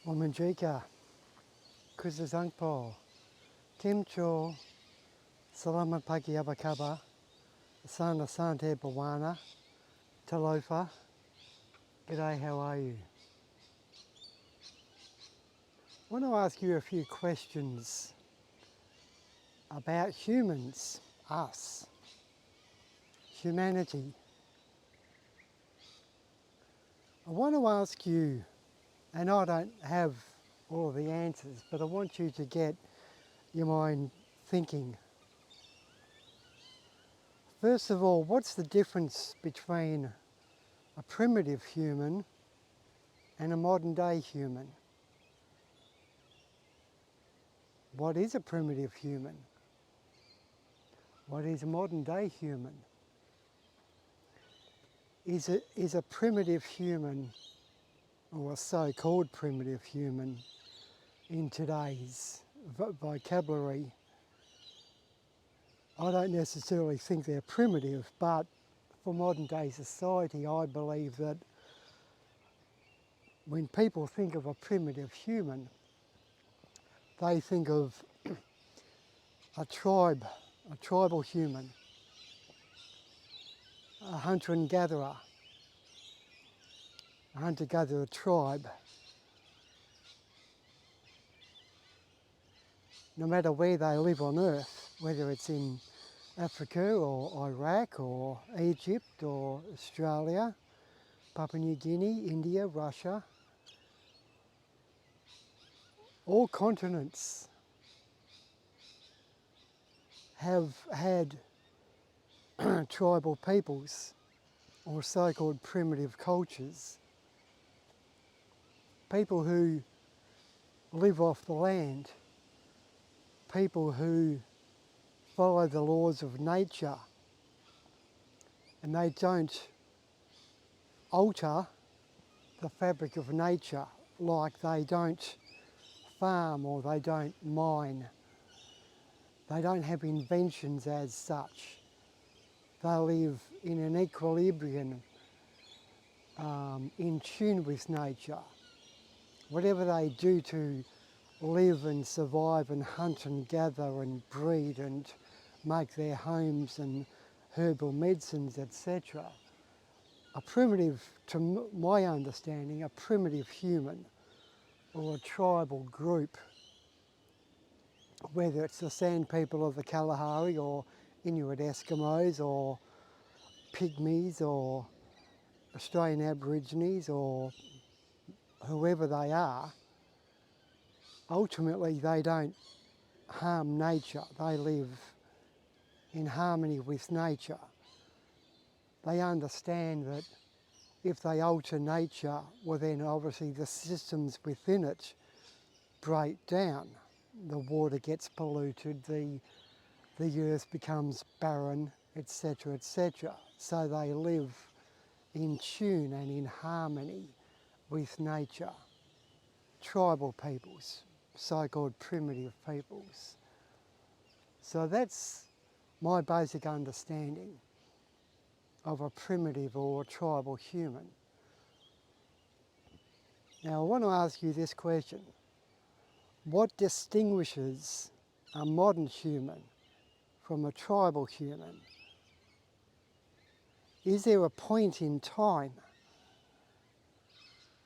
Omanjika, Kuzazangpo, Timcho, Salaman Pagi Abakaba, Sana Sante Bawana, Talofa. G'day, how are you? I want to ask you a few questions about humans, us, humanity. I want to ask you, and I don't have all of the answers, but I want you to get your mind thinking. First of all, what's the difference between a primitive human and a modern day human? What is a primitive human? What is a modern day human? Is a primitive human, or a so-called primitive human in today's vocabulary, I don't necessarily think they're primitive, but for modern day society I believe that when people think of a primitive human, they think of a tribe, a tribal human, a hunter and gatherer, a hunter-gatherer tribe. No matter where they live on earth, whether it's in Africa or Iraq or Egypt or Australia, Papua New Guinea, India, Russia, all continents have had tribal peoples or so-called primitive cultures, people who live off the land, people who follow the laws of nature, and they don't alter the fabric of nature, like they don't farm or they don't mine. They don't have inventions as such. They live in an equilibrium, in tune with nature. Whatever they do to live and survive and hunt and gather and breed and make their homes and herbal medicines, etc. A primitive, to my understanding, a primitive human or a tribal group, whether it's the Sand People of the Kalahari or Inuit Eskimos or Pygmies or Australian Aborigines or whoever they are, ultimately they don't harm nature. They live in harmony with nature. They understand that if they alter nature, well then obviously the systems within it break down. The water gets polluted, the earth becomes barren, etc., etc. So they live in tune and in harmony with nature. Tribal peoples, so-called primitive peoples. So that's my basic understanding of a primitive or tribal human. Now I want to ask you this question. What distinguishes a modern human from a tribal human? Is there a point in time?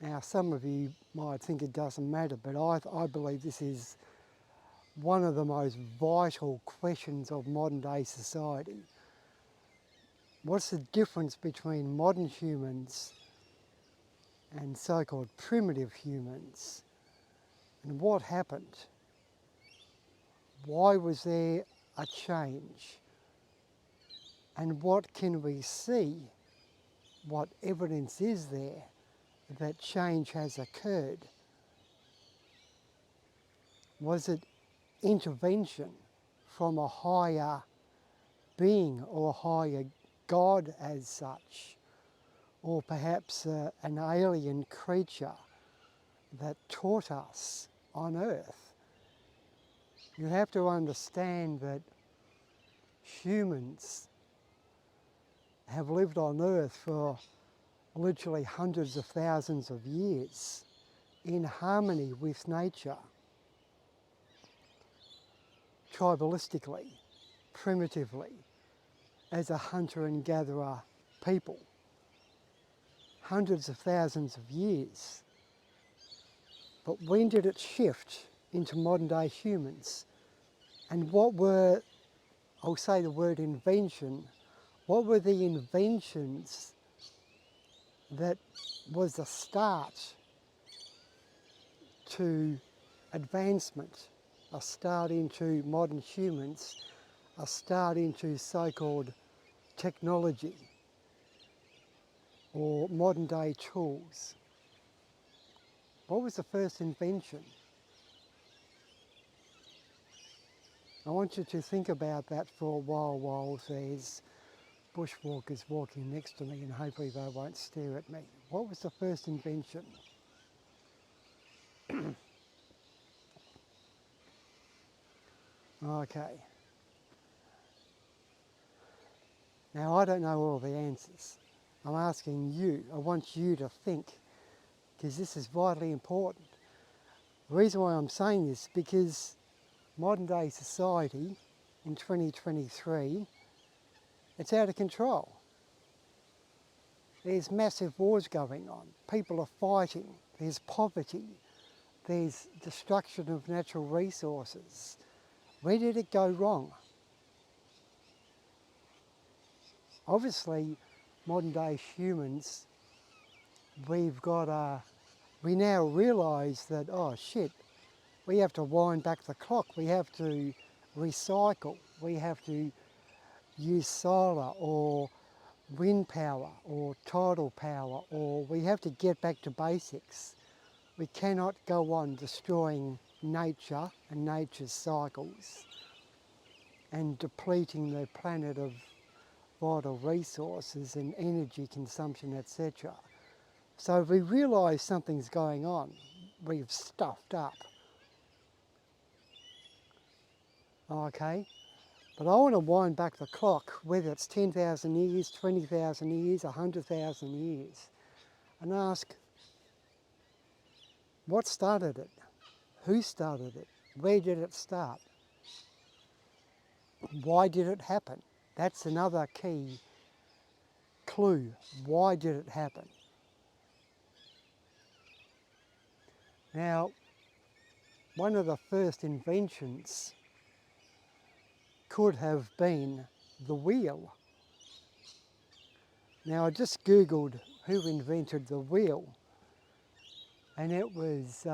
Now some of you might think it doesn't matter, but I believe this is one of the most vital questions of modern day society. What's the difference between modern humans and so-called primitive humans? And what happened? Why was there a change? And what can we see? What evidence is there that change has occurred? Was it intervention from a higher being or higher God as such? Or perhaps an alien creature that taught us on earth? You have to understand that humans have lived on earth for literally hundreds of thousands of years in harmony with nature, tribalistically, primitively, as a hunter and gatherer people, hundreds of thousands of years. But when did it shift into modern day humans? And what were, I'll say the word invention, what were the inventions that was the start to advancement, a start into modern humans, a start into so-called technology or modern day tools? What was the first invention? I want you to think about that for a while there's bushwalkers walking next to me, and hopefully they won't stare at me. What was the first invention? Okay. Now I don't know all the answers. I'm asking you, I want you to think, because this is vitally important. The reason why I'm saying this is because modern day society in 2023, it's out of control. There's massive wars going on. People are fighting. There's poverty. There's destruction of natural resources. Where did it go wrong? Obviously, modern day humans, we now realise that, oh shit, we have to wind back the clock. We have to recycle. We have to use solar or wind power or tidal power, or we have to get back to basics. We cannot go on destroying nature and nature's cycles and depleting the planet of vital resources and energy consumption, etc. So if we realise something's going on, we've stuffed up. Okay? But I want to wind back the clock, whether it's 10,000 years, 20,000 years, 100,000 years, and ask, what started it? Who started it? Where did it start? Why did it happen? That's another key clue. Why did it happen? Now, one of the first inventions could have been the wheel. Now, I just Googled who invented the wheel, and it was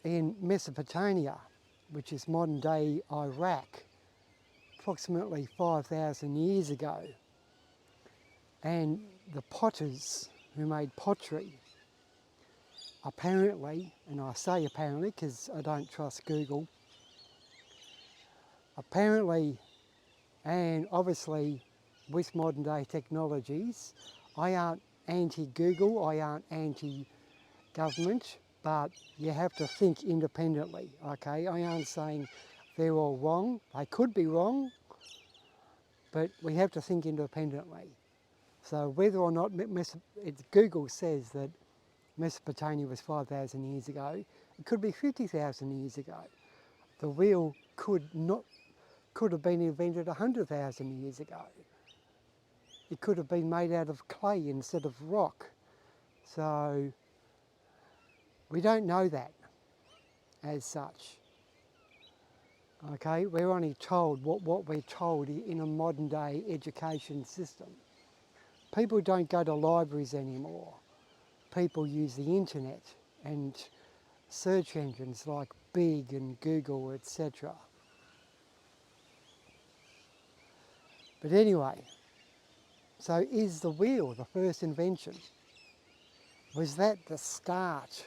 in Mesopotamia, which is modern day Iraq, approximately 5,000 years ago. And the potters who made pottery, apparently, and I say apparently because I don't trust Google, apparently, and obviously with modern day technologies, I aren't anti-Google, I aren't anti-government, but you have to think independently, okay? I aren't saying they're all wrong. They could be wrong, but we have to think independently. So whether or not Google says that Mesopotamia was 5,000 years ago, it could be 50,000 years ago. The wheel could have been invented 100,000 years ago. It could have been made out of clay instead of rock. So we don't know that as such. Okay, we're only told what we're told in a modern day education system. People don't go to libraries anymore. People use the internet and search engines like Bing and Google, etc. But anyway, so is the wheel the first invention? Was that the start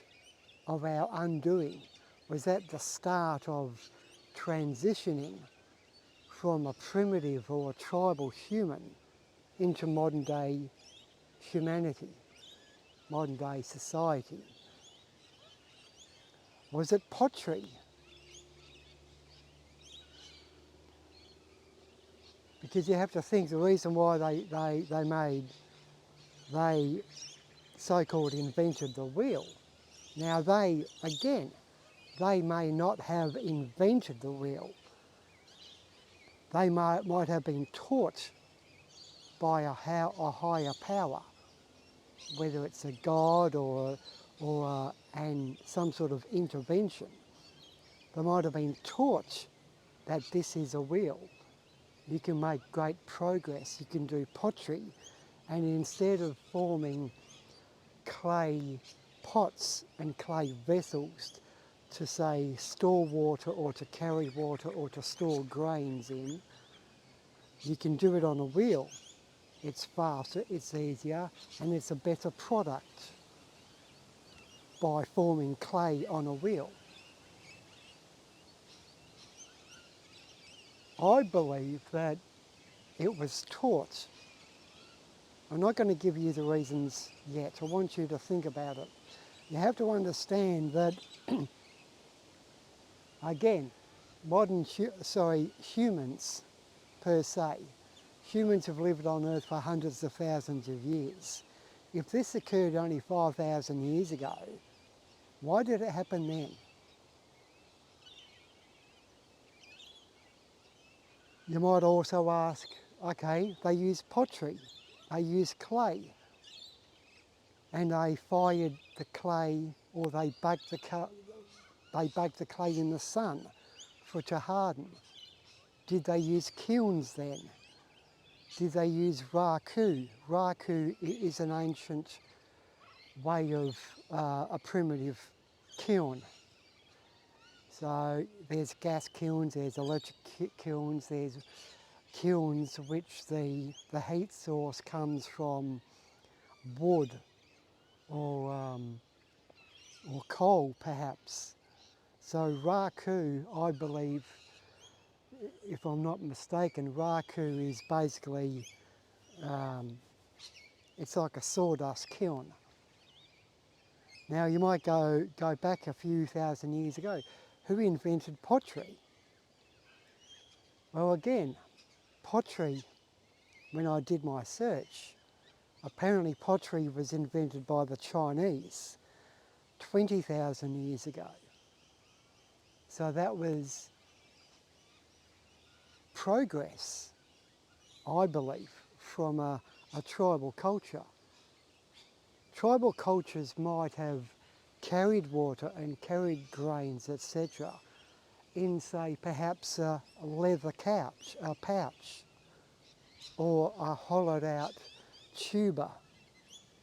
of our undoing? Was that the start of transitioning from a primitive or a tribal human into modern day humanity, modern day society? Was it pottery? Because you have to think the reason why they so-called invented the wheel. Now they, again, they may not have invented the wheel. They might have been taught by a higher power, whether it's a god or and some sort of intervention. They might have been taught that this is a wheel. You can make great progress. You can do pottery, and instead of forming clay pots and clay vessels to, say, store water or to carry water or to store grains in, you can do it on a wheel. It's faster, it's easier, and it's a better product by forming clay on a wheel. I believe that it was taught. I'm not going to give you the reasons yet. I want you to think about it. You have to understand that, again, humans per se, humans have lived on Earth for hundreds of thousands of years. If this occurred only 5,000 years ago, why did it happen then? You might also ask, okay, they used pottery, they used clay, and they fired the clay, or they baked the clay in the sun for it to harden. Did they use kilns then? Did they use raku? Raku is an ancient way of a primitive kiln. So there's gas kilns, there's electric kilns, there's kilns which the heat source comes from wood or coal perhaps. So raku, I believe, if I'm not mistaken, raku is basically, it's like a sawdust kiln. Now you might go back a few thousand years ago. Who invented pottery? Well, again, pottery, when I did my search, apparently pottery was invented by the Chinese 20,000 years ago. So that was progress, I believe, from a tribal culture. Tribal cultures might have carried water and carried grains, etc., in, say, perhaps a leather pouch, or a hollowed out tuber,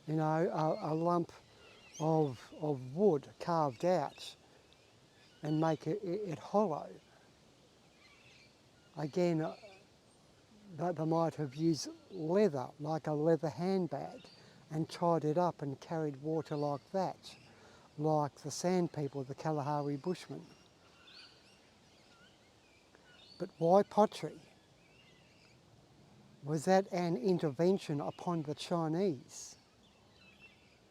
you know, a lump of wood carved out and make it hollow. Again, they might have used leather, like a leather handbag, and tied it up and carried water like that, like the Sand People, the Kalahari Bushmen. But why pottery? Was that an intervention upon the Chinese?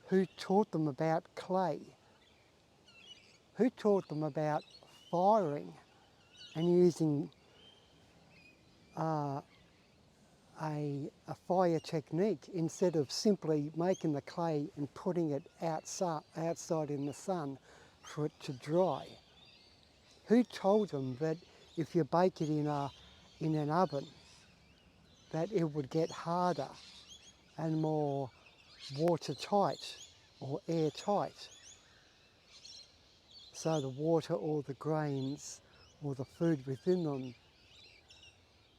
Who taught them about clay? Who taught them about firing and using a fire technique instead of simply making the clay and putting it outside in the sun for it to dry? Who told them that if you bake it in an oven, that it would get harder and more watertight or airtight, so the water or the grains or the food within them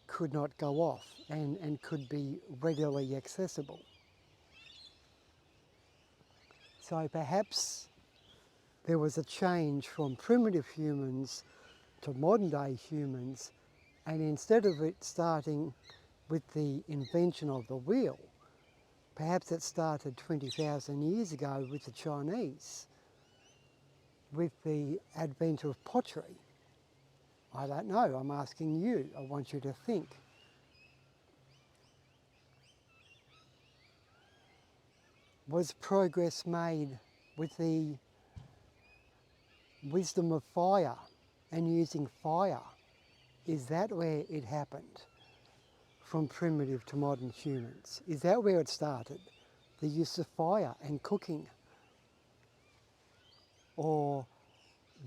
could not go off and could be readily accessible? So perhaps there was a change from primitive humans to modern day humans, and instead of it starting with the invention of the wheel, perhaps it started 20,000 years ago with the Chinese, with the advent of pottery. I don't know, I'm asking you, I want you to think. Was progress made with the wisdom of fire and using fire? Is that where it happened, from primitive to modern humans? Is that where it started? the use of fire and cooking, or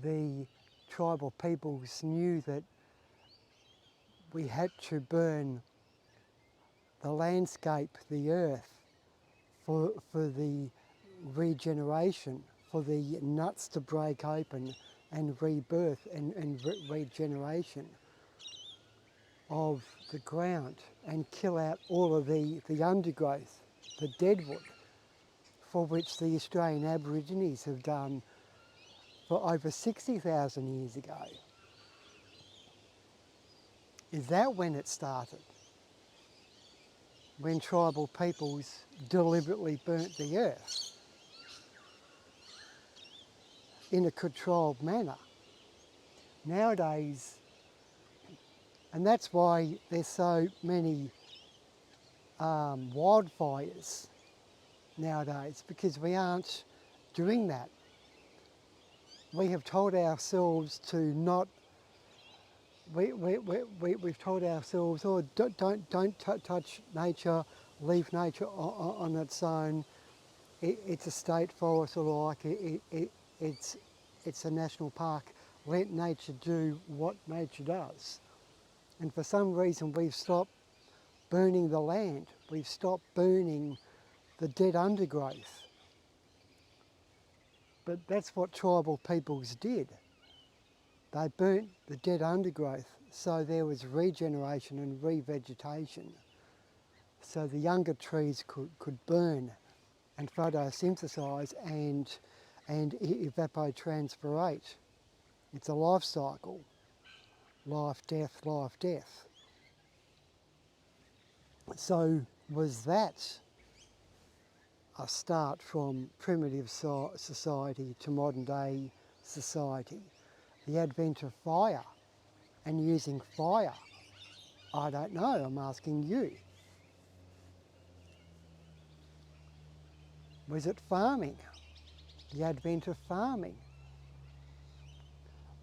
the tribal peoples knew that we had to burn the landscape, the earth, for the regeneration, for the nuts to break open and rebirth and regeneration of the ground, and kill out all of the undergrowth, the deadwood, for which the Australian Aborigines have done for over 60,000 years ago. Is that when it started? When tribal peoples deliberately burnt the earth in a controlled manner. Nowadays, and that's why there's so many wildfires nowadays, because we aren't doing that. We have told ourselves to not. We've told ourselves, oh, don't touch nature, leave nature on its own. It's a state forest, or like it's a national park. Let nature do what nature does. And for some reason, we've stopped burning the land. We've stopped burning the dead undergrowth. But that's what tribal peoples did. They burnt the dead undergrowth so there was regeneration and revegetation. So the younger trees could burn and photosynthesize and evapotranspirate. It's a life cycle. Life, death, life, death. So was that a start from primitive society to modern day society? The advent of fire and using fire? I don't know, I'm asking you. Was it farming? The advent of farming?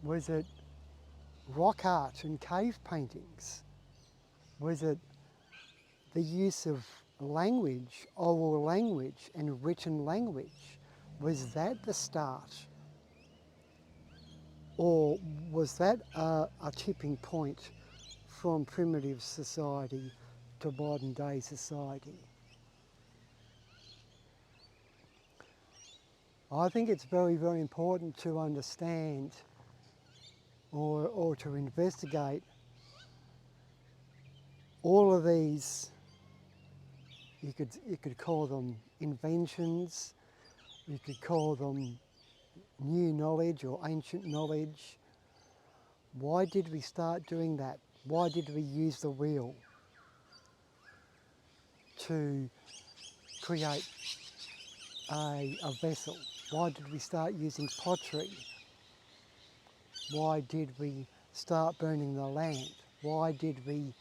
Was it rock art and cave paintings? Was it the use of language, oral language and written language? Was that the start? Or was that a tipping point from primitive society to modern day society? I think it's very, very important to understand or to investigate all of these. You could call them inventions, you could call them new knowledge or ancient knowledge. Why did we start doing that? Why did we use the wheel to create a vessel? Why did we start using pottery? Why did we start burning the land? Why did we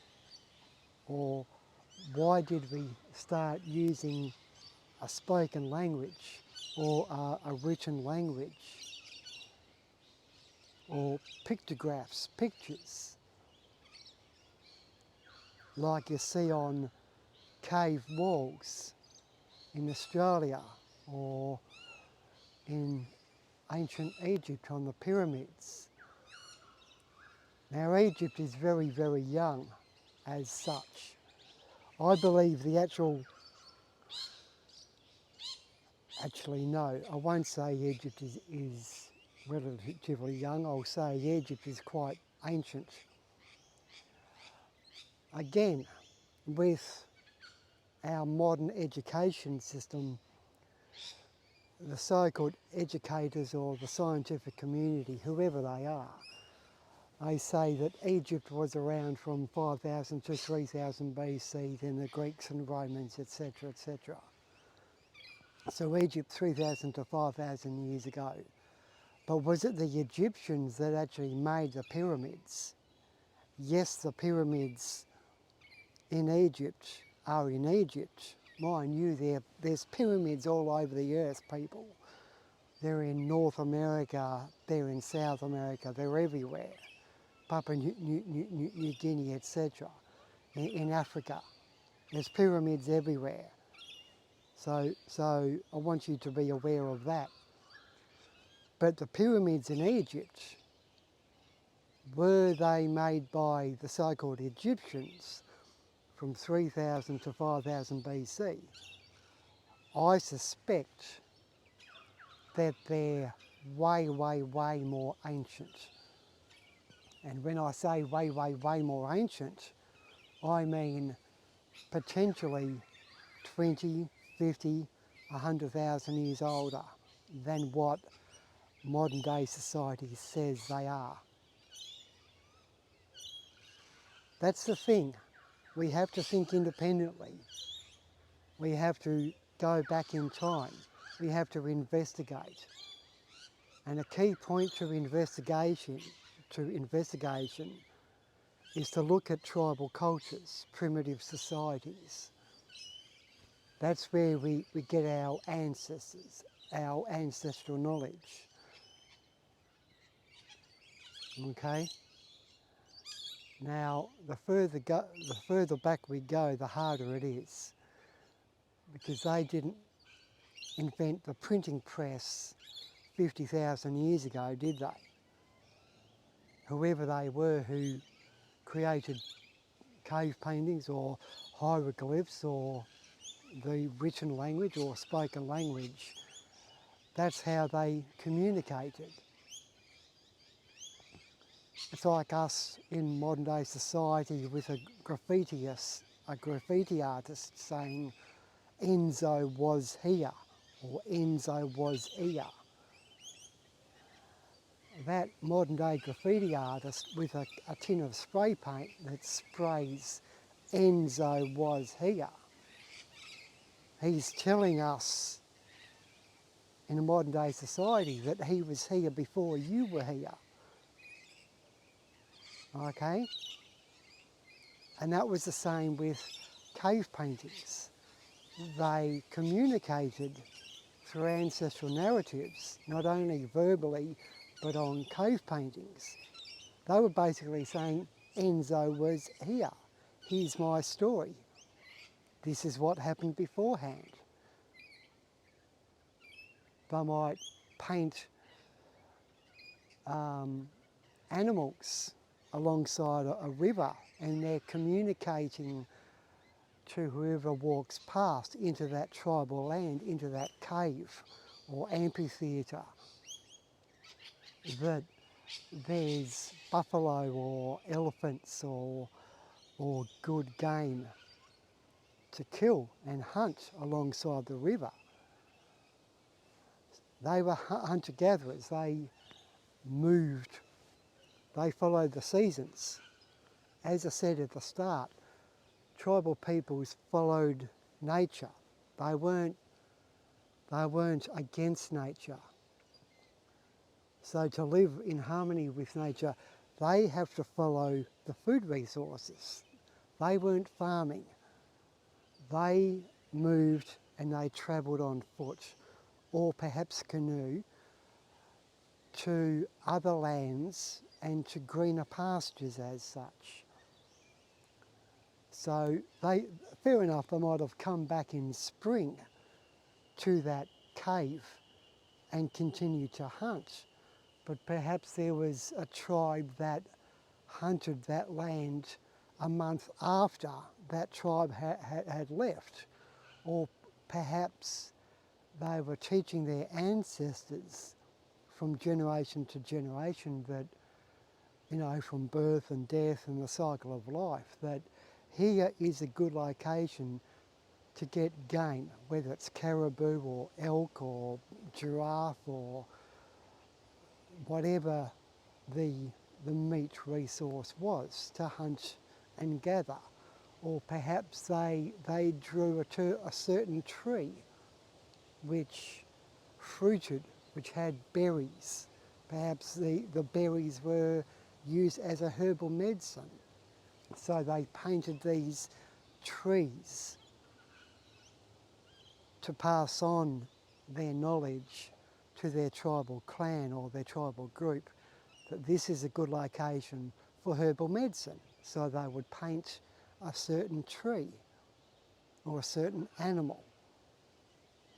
start using a spoken language or a written language or pictographs, pictures, like you see on cave walls in Australia or in ancient Egypt on the pyramids? Now Egypt is very, very young as such. I believe the actually no, I won't say Egypt is relatively young, I'll say Egypt is quite ancient. Again, with our modern education system, the so-called educators or the scientific community, whoever they are, they say that Egypt was around from 5000 to 3000 BC, then the Greeks and Romans, etc., etc. So Egypt 3000 to 5000 years ago. But was it the Egyptians that actually made the pyramids? Yes, the pyramids in Egypt are in Egypt. Mind you, there's pyramids all over the earth, people. They're in North America, they're in South America, they're everywhere. Papua New Guinea, etc. In Africa, there's pyramids everywhere. So I want you to be aware of that. But the pyramids in Egypt, were they made by the so-called Egyptians from 3000 to 5000 BC? I suspect that they're way, way, way more ancient. And when I say way, way, way more ancient, I mean potentially 20, 50, 100,000 years older than what modern day society says they are. That's the thing. We have to think independently. We have to go back in time. We have to investigate. And a key point to investigation is to look at tribal cultures, primitive societies. That's where we get our ancestors, our ancestral knowledge. Okay? Now, the further back we go, the harder it is, because they didn't invent the printing press 50,000 years ago, did they? Whoever they were who created cave paintings or hieroglyphs or the written language or spoken language, that's how they communicated. It's like us in modern day society with a graffiti artist saying Enzo was here or Enzo was here. That modern day graffiti artist with a tin of spray paint that sprays Enzo was here, he's telling us in a modern day society that he was here before you were here. Okay? And that was the same with cave paintings. They communicated through ancestral narratives, not only verbally, but on cave paintings. They were basically saying, Enzo was here. Here's my story. This is what happened beforehand. They might paint animals alongside a river, and they're communicating to whoever walks past into that tribal land, into that cave or amphitheatre, that there's buffalo or elephants or good game to kill and hunt alongside the river. They were hunter-gatherers. They moved. They followed the seasons. As I said at the start, tribal peoples followed nature. They weren't against nature. So to live in harmony with nature, they have to follow the food resources. They weren't farming. They moved and they travelled on foot or perhaps canoe to other lands and to greener pastures as such. So fair enough, they might have come back in spring to that cave and continued to hunt, but perhaps there was a tribe that hunted that land a month after that tribe had left, or perhaps they were teaching their ancestors from generation to generation that, you know, from birth and death and the cycle of life, that here is a good location to get game, whether it's caribou or elk or giraffe or whatever the meat resource was to hunt and gather. Or perhaps they drew a certain tree which fruited, which had berries. Perhaps the berries were used as a herbal medicine. So they painted these trees to pass on their knowledge to their tribal clan or their tribal group, that this is a good location for herbal medicine. So they would paint a certain tree or a certain animal.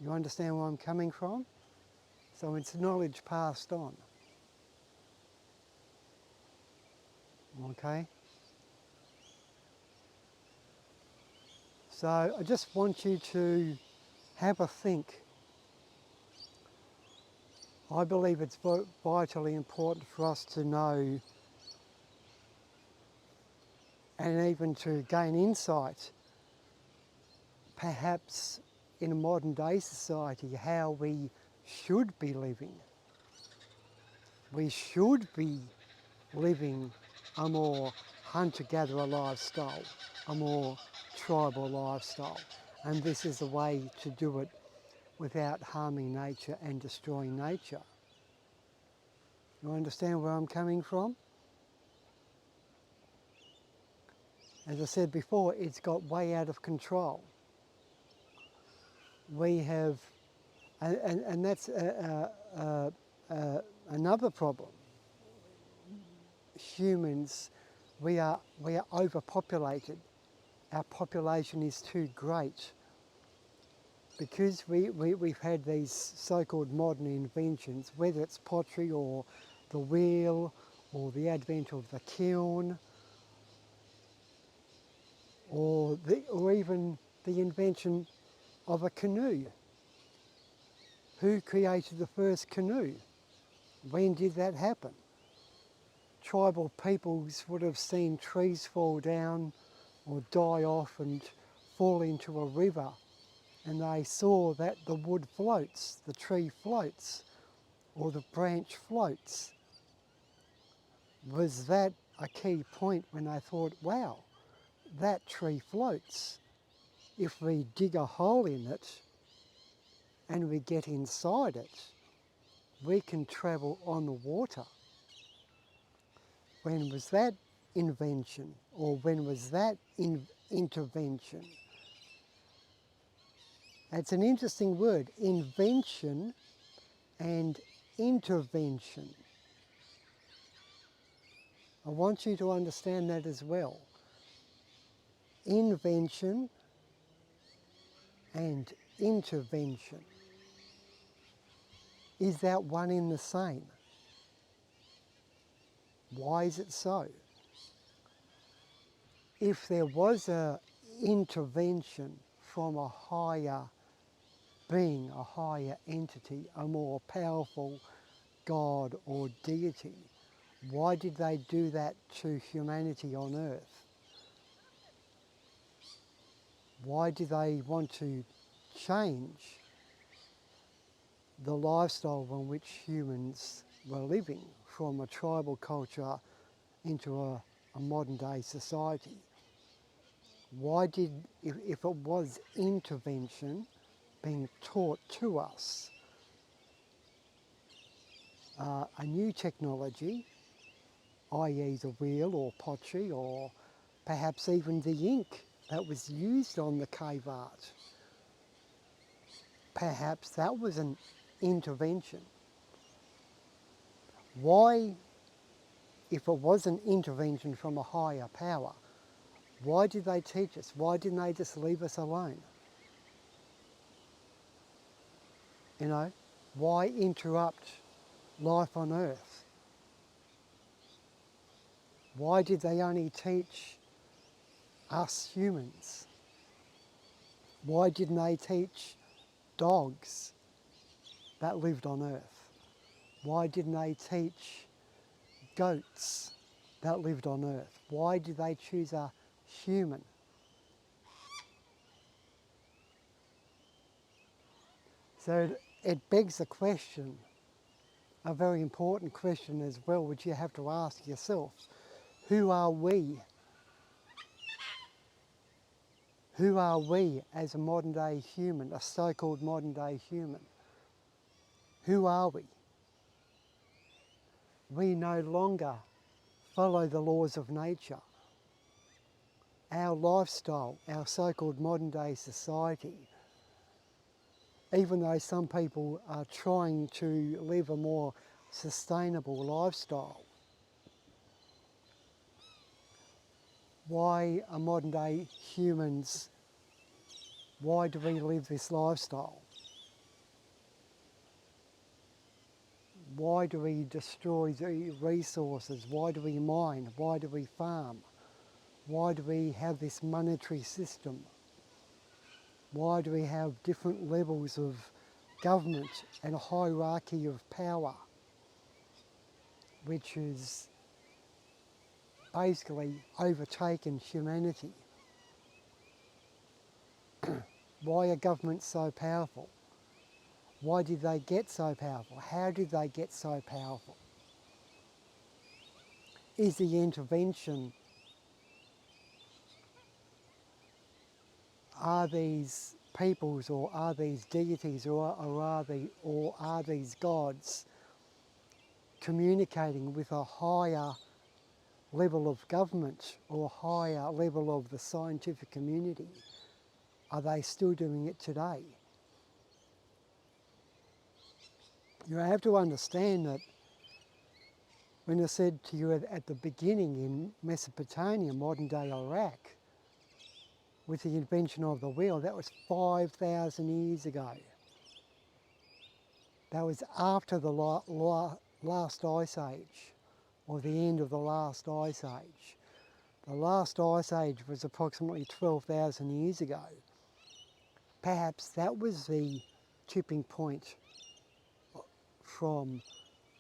You understand where I'm coming from? So it's knowledge passed on. Okay? So I just want you to have a think. I believe it's vitally important for us to know and even to gain insight, perhaps in a modern day society, how we should be living. We should be living a more hunter-gatherer lifestyle, a more tribal lifestyle. And this is the way to do it without harming nature and destroying nature. You understand where I'm coming from? As I said before, it's got way out of control. We have, and that's another problem. Humans, we are overpopulated. Our population is too great. Because we've had these so-called modern inventions, whether it's pottery or the wheel or the advent of the kiln or even the invention of a canoe. Who created the first canoe? When did that happen? Tribal peoples would have seen trees fall down or die off and fall into a river, and they saw that the wood floats, the tree floats, or the branch floats. Was that a key point when they thought, wow, that tree floats? If we dig a hole in it and we get inside it, we can travel on the water. When was that invention, or when was that intervention? It's an interesting word, invention and intervention. I want you to understand that as well. Invention and intervention. Is that one in the same? Why is it so? If there was an intervention from a higher being, a higher entity, a more powerful God or deity, why did they do that to humanity on earth? Why did they want to change the lifestyle on which humans were living from a tribal culture into a modern day society? Why did, if it was intervention being taught to us, a new technology, i.e. the wheel or pottery or perhaps even the ink that was used on the cave art, perhaps that was an intervention. Why, if it was an intervention from a higher power, why did they teach us? Why didn't they just leave us alone? You know, why interrupt life on earth? Why did they only teach us humans? Why didn't they teach dogs that lived on earth? Why didn't they teach goats that lived on earth? Why did they choose a human? So it begs the question, a very important question as well, which you have to ask yourself. Who are we? Who are we as a modern day human, a so-called modern day human? Who are we? We no longer follow the laws of nature. Our lifestyle, our so-called modern day society, even though some people are trying to live a more sustainable lifestyle, why are modern day humans, why do we live this lifestyle? Why do we destroy the resources? Why do we mine? Why do we farm? Why do we have this monetary system? Why do we have different levels of government and a hierarchy of power, which is basically overtaken humanity? Why are governments so powerful? Why did they get so powerful? How did they get so powerful? Is the intervention, are these peoples or are these deities or are these gods communicating with a higher level of government or higher level of the scientific community? Are they still doing it today? You have to understand that when I said to you at the beginning, in Mesopotamia, modern day Iraq, with the invention of the wheel, that was 5,000 years ago. That was after the last ice age, or the end of the last ice age. The last ice age was approximately 12,000 years ago. Perhaps that was the tipping point from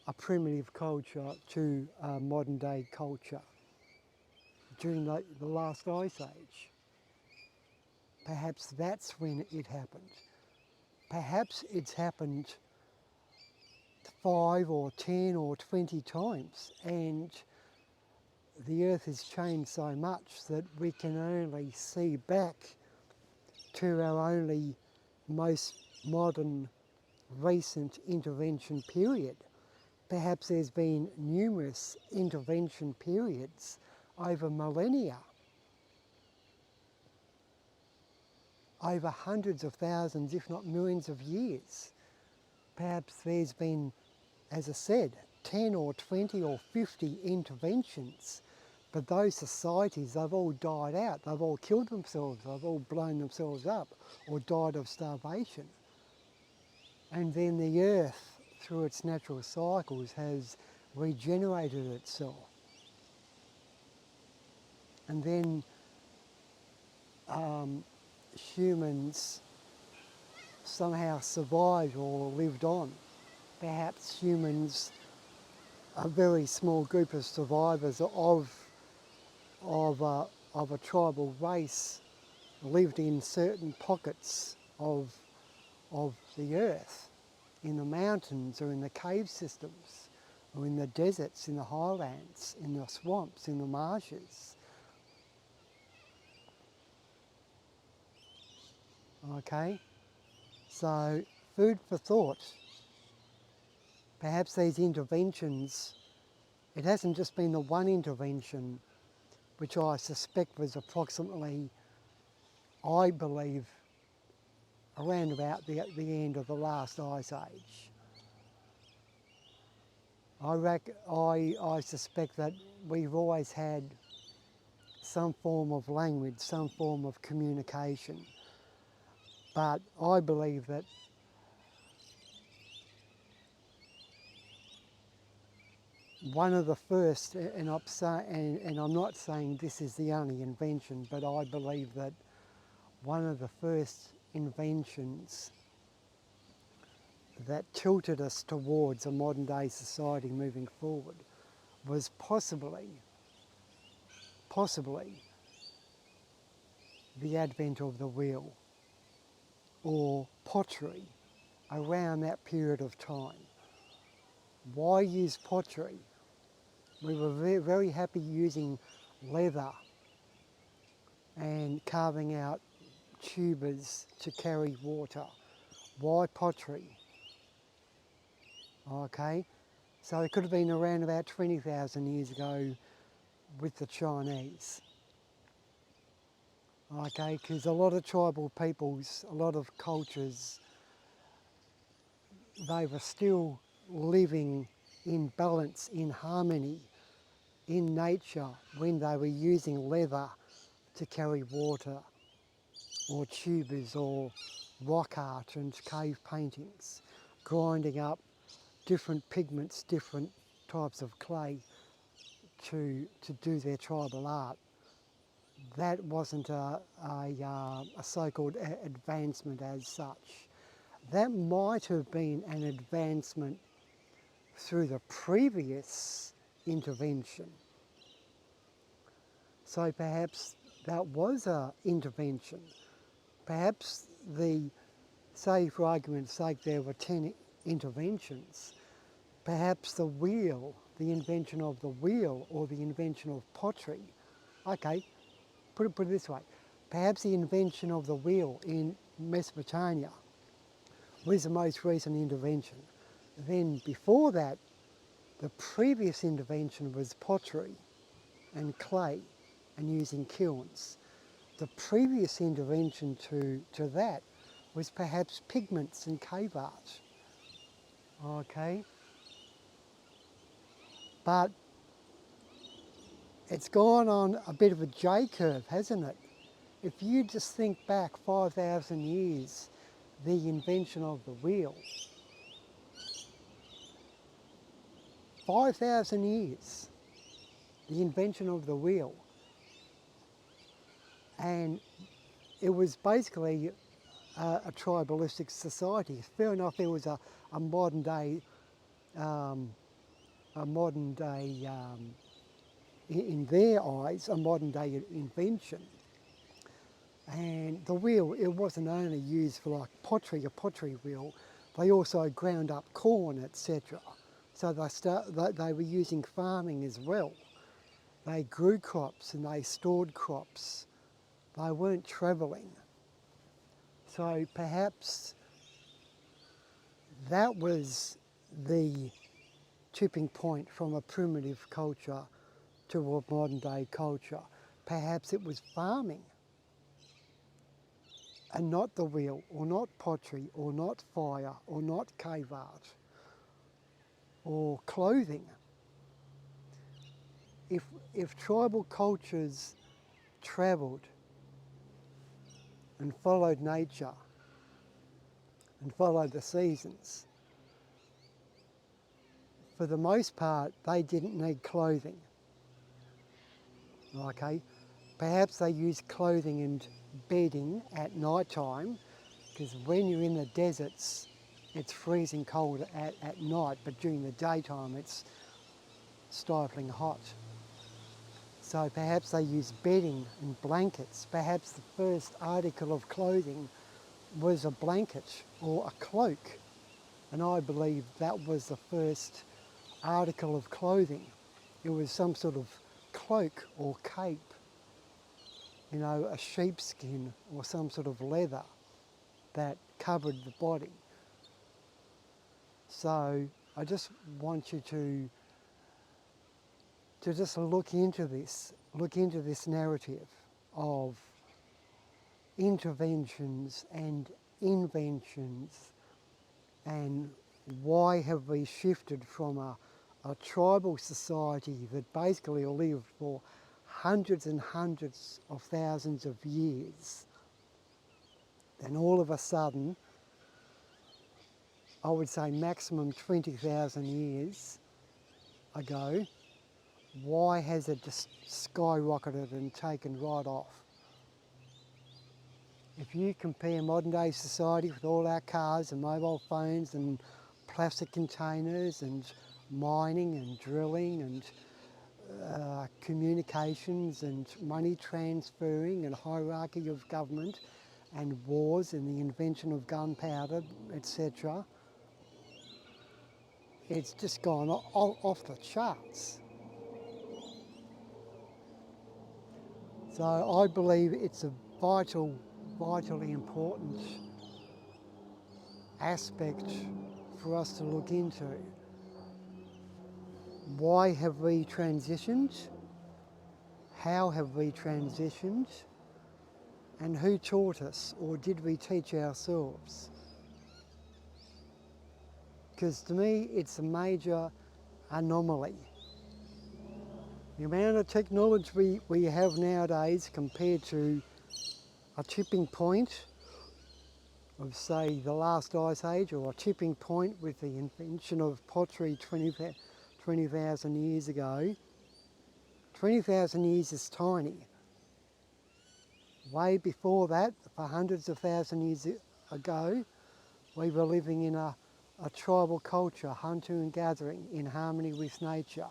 a primitive culture to a modern day culture during the last ice age. Perhaps that's when it happened. Perhaps it's happened 5 or 10 or 20 times, and the earth has changed so much that we can only see back to our only most modern recent intervention period. Perhaps there's been numerous intervention periods over millennia, over hundreds of thousands, if not millions of years. Perhaps there's been, as I said, 10 or 20 or 50 interventions, but those societies, they've all died out, they've all killed themselves, they've all blown themselves up or died of starvation. And then the earth, through its natural cycles, has regenerated itself. And then humans somehow survived or lived on. Perhaps humans, a very small group of survivors of a tribal race, lived in certain pockets of the earth, in the mountains or in the cave systems, or in the deserts, in the highlands, in the swamps, in the marshes. Okay, so food for thought. Perhaps these interventions, it hasn't just been the one intervention, which I suspect was approximately, I believe, around about the end of the last ice age. I suspect that we've always had some form of language, some form of communication. But I believe that one of the first, and I'm not saying this is the only invention, but I believe that one of the first inventions that tilted us towards a modern day society moving forward was possibly the advent of the wheel or pottery around that period of time. Why use pottery? We were very happy using leather and carving out tubers to carry water. Why pottery? Okay, so it could have been around about 20,000 years ago with the Chinese. Okay, because a lot of tribal peoples, a lot of cultures, they were still living in balance, in harmony, in nature when they were using leather to carry water, or tubers, or rock art and cave paintings, grinding up different pigments, different types of clay to do their tribal art. That wasn't a so-called advancement as such. That might have been an advancement through the previous intervention. So perhaps that was an intervention. Perhaps say for argument's sake there were 10 interventions. Perhaps the wheel, the invention of the wheel or the invention of pottery. Okay, put it this way. Perhaps the invention of the wheel in Mesopotamia was the most recent intervention. Then before that, the previous intervention was pottery and clay and using kilns. The previous intervention to that was perhaps pigments and cave art. Okay? But it's gone on a bit of a J curve, hasn't it? If you just think back 5,000 years, the invention of the wheel, 5,000 years, the invention of the wheel. And it was basically a tribalistic society. Fair enough, there was a modern day, in their eyes, a modern day invention. And the wheel, it wasn't only used for like pottery, a pottery wheel, they also ground up corn, etc. So they were using farming as well. They grew crops and they stored crops. They weren't travelling. So perhaps that was the tipping point from a primitive culture to a modern day culture. Perhaps it was farming and not the wheel, or not pottery, or not fire, or not cave art, or clothing. If tribal cultures travelled and followed nature and followed the seasons, for the most part, they didn't need clothing. Okay, perhaps they used clothing and bedding at night time, because when you're in the deserts, it's freezing cold at night, but during the daytime, it's stifling hot. So perhaps they used bedding and blankets. Perhaps the first article of clothing was a blanket or a cloak. And I believe that was the first article of clothing. It was some sort of cloak or cape, you know, a sheepskin or some sort of leather that covered the body. So I just want you to just look into this narrative of interventions and inventions, and why have we shifted from a tribal society that basically lived for hundreds and hundreds of thousands of years, then all of a sudden, I would say maximum 20,000 years ago, why has it just skyrocketed and taken right off? If you compare modern day society with all our cars and mobile phones and plastic containers and mining and drilling and communications and money transferring and hierarchy of government and wars and the invention of gunpowder, etc., it's just gone off the charts. So I believe it's a vitally important aspect for us to look into. Why have we transitioned? How have we transitioned? And who taught us, or did we teach ourselves? Because to me, it's a major anomaly. The amount of technology we have nowadays compared to a tipping point of say the last ice age, or a tipping point with the invention of pottery 20,000 years ago. 20,000 years is tiny. Way before that, for hundreds of thousands years ago, we were living in a tribal culture, hunting and gathering in harmony with nature.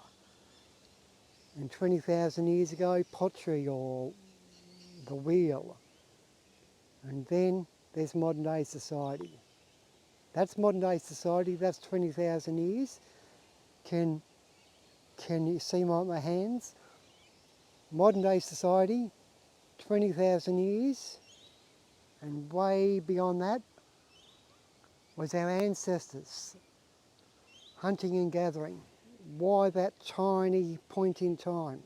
And 20,000 years ago, pottery or the wheel. And then there's modern day society. That's modern day society, that's 20,000 years. Can you see my hands? Modern day society, 20,000 years, and way beyond that was our ancestors, hunting and gathering. Why that tiny point in time?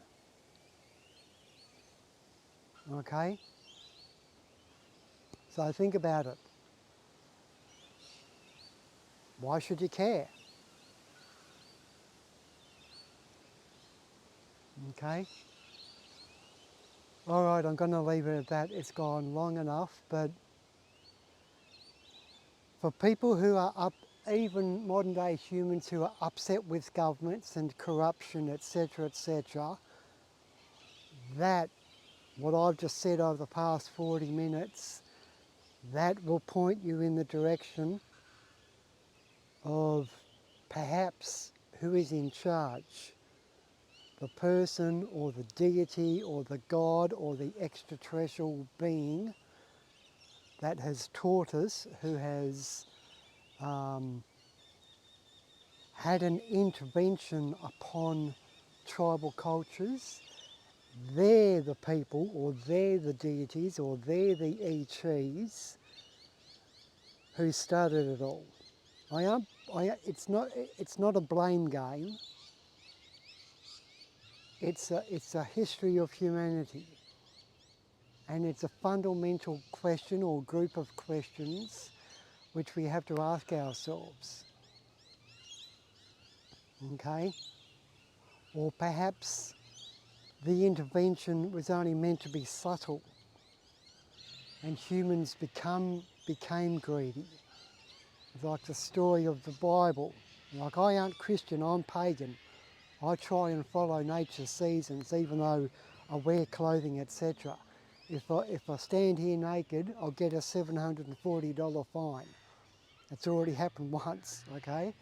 Okay? So think about it. Why should you care? Okay? All right, I'm going to leave it at that. It's gone long enough, but for people who are even modern day humans who are upset with governments and corruption, etc., that, what I've just said over the past 40 minutes, that will point you in the direction of perhaps who is in charge. The person or the deity or the God or the extraterrestrial being that has taught us, who has had an intervention upon tribal cultures. They're the people, or they're the deities, or they're the ETs who started it all. It's not a blame game. It's a history of humanity, and it's a fundamental question or group of questions which we have to ask ourselves. Okay? Or perhaps the intervention was only meant to be subtle, and humans became greedy. It's like the story of the Bible. Like, I aren't Christian, I'm pagan. I try and follow nature's seasons, even though I wear clothing, etc. If I stand here naked, I'll get a $740 fine. It's already happened once, okay?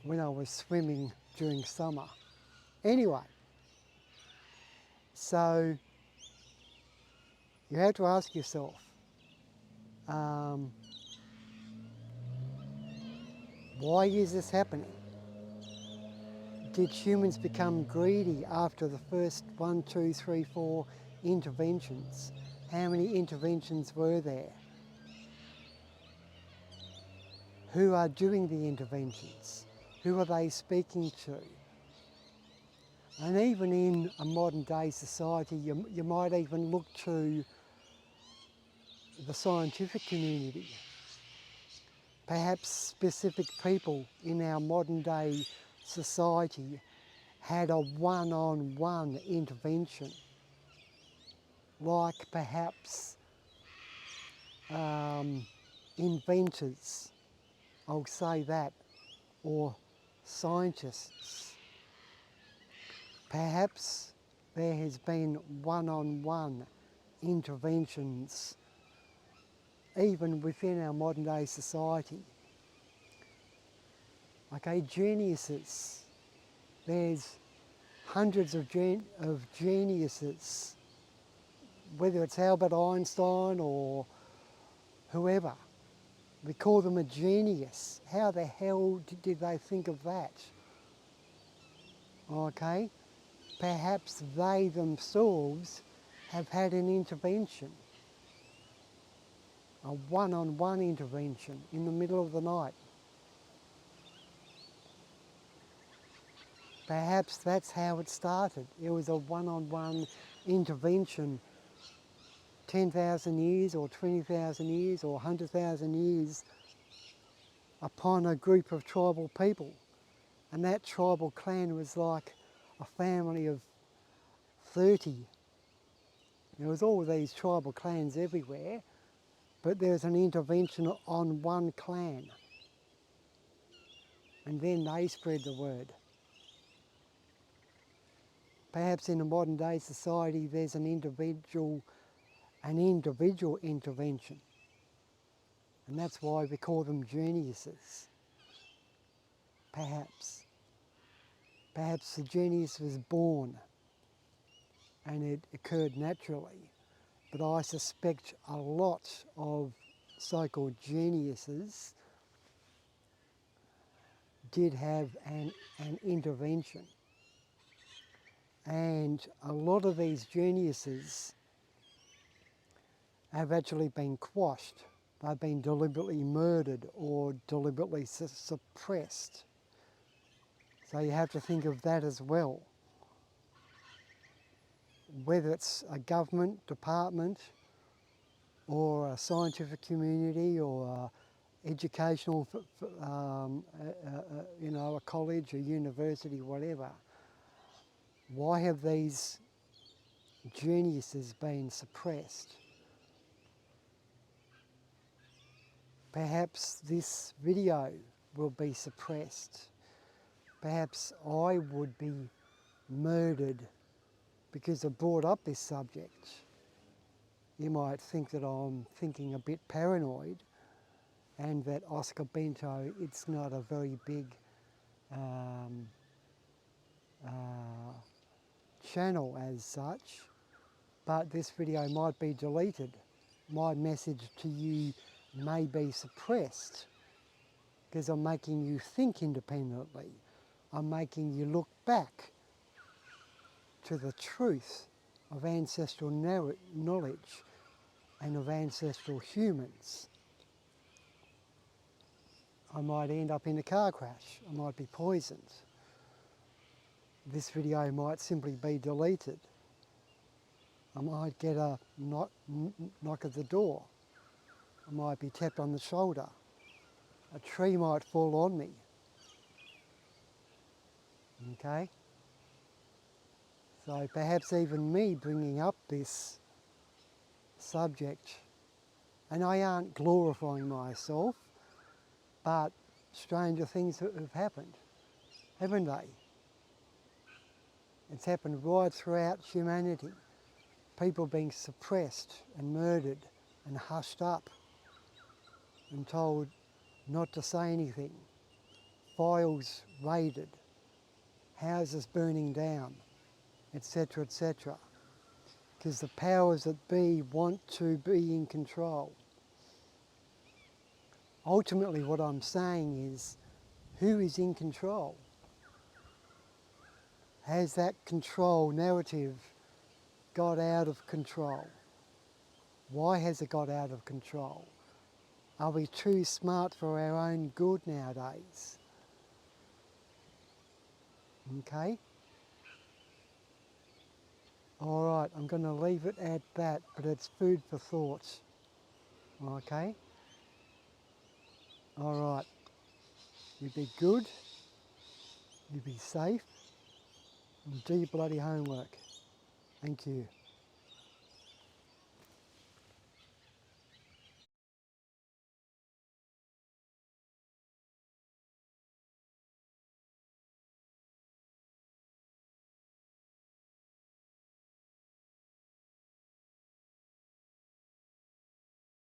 When I was swimming during summer. Anyway, so you have to ask yourself, why is this happening? Did humans become greedy after the first 1, 2, 3, 4 interventions? How many interventions were there? Who are doing the interventions? Who are they speaking to? And even in a modern day society, you might even look to the scientific community. Perhaps specific people in our modern day society had a one-on-one intervention, like perhaps inventors, I'll say that, or scientists. Perhaps there has been one-on-one interventions even within our modern day society. Okay, geniuses. There's hundreds of geniuses, whether it's Albert Einstein or whoever. We call them a genius. How the hell did they think of that? Okay, perhaps they themselves have had an intervention, a one-on-one intervention in the middle of the night. Perhaps that's how it started. It was a one-on-one intervention 10,000 years or 20,000 years or 100,000 years upon a group of tribal people. And that tribal clan was like a family of 30. There was all these tribal clans everywhere, but there's an intervention on one clan, and then they spread the word. Perhaps in a modern day society there's an individual intervention, and that's why we call them geniuses. Perhaps the genius was born and it occurred naturally, but I suspect a lot of so-called geniuses did have an intervention, and a lot of these geniuses have actually been quashed. They've been deliberately murdered or deliberately suppressed. So you have to think of that as well. Whether it's a government department or a scientific community or a educational, a college, a university, whatever. Why have these geniuses been suppressed? Perhaps this video will be suppressed. Perhaps I would be murdered because I brought up this subject. You might think that I'm thinking a bit paranoid and that Oscar Bento, it's not a very big channel as such, but this video might be deleted. My message to you may be suppressed because I'm making you think independently. I'm making you look back to the truth of ancestral knowledge and of ancestral humans. I might end up in a car crash. I might be poisoned. This video might simply be deleted. I might get a knock at the door. I might be tapped on the shoulder. A tree might fall on me. Okay? So perhaps even me bringing up this subject, and I aren't glorifying myself, but stranger things have happened, haven't they? It's happened right throughout humanity. People being suppressed and murdered and hushed up and told not to say anything. Files raided, houses burning down, etc., etc. Because the powers that be want to be in control. Ultimately what I'm saying is, who is in control? Has that control narrative got out of control? Why has it got out of control? Are we too smart for our own good nowadays? Okay? Alright, I'm going to leave it at that, but it's food for thought. Okay? Alright, you be good, you be safe, and do your bloody homework. Thank you.